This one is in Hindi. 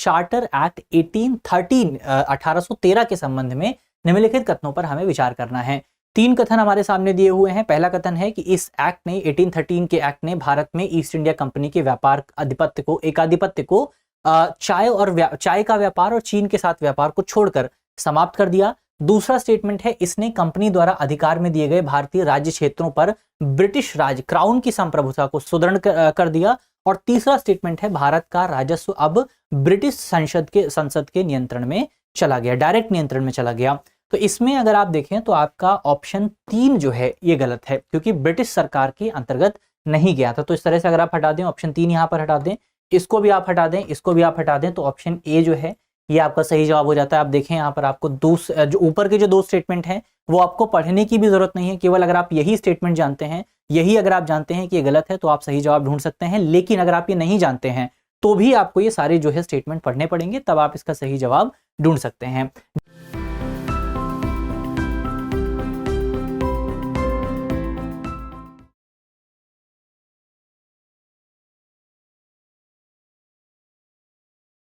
चार्टर एक्ट 1813 के संबंध में निम्नलिखित कथनों पर हमें विचार करना है। 3 कथन हमारे सामने दिए हुए हैं। पहला कथन है कि इस एक्ट ने 1813 के एक्ट ने भारत में ईस्ट इंडिया कंपनी के व्यापार एकाधिपत्य को चाय का व्यापार और चीन के साथ व्यापार को छोड़कर समाप्त कर दिया। दूसरा स्टेटमेंट है, इसने कंपनी द्वारा अधिकार में दिए गए भारतीय राज्य क्षेत्रों पर ब्रिटिश राज क्राउन की संप्रभुता को सुदृढ़ कर दिया। और तीसरा स्टेटमेंट है, भारत का राजस्व अब ब्रिटिश संसद के नियंत्रण में चला गया, डायरेक्ट नियंत्रण में चला गया। तो इसमें अगर आप देखें तो आपका ऑप्शन 3 जो है ये गलत है, क्योंकि ब्रिटिश सरकार के अंतर्गत नहीं गया था। तो इस तरह से अगर आप हटा दें, ऑप्शन 3 यहां पर हटा दें, इसको भी आप हटा दें, इसको भी आप हटा दें, तो ऑप्शन ए जो है ये आपका सही जवाब हो जाता है। आप देखें यहाँ पर आपको जो ऊपर के जो 2 स्टेटमेंट हैं वो आपको पढ़ने की भी जरूरत नहीं है, केवल अगर आप यही स्टेटमेंट जानते हैं, यही अगर आप जानते हैं कि ये गलत है तो आप सही जवाब ढूंढ सकते हैं। लेकिन अगर आप ये नहीं जानते हैं तो भी आपको ये सारे जो है स्टेटमेंट पढ़ने पड़ेंगे, तब आप इसका सही जवाब ढूंढ सकते हैं।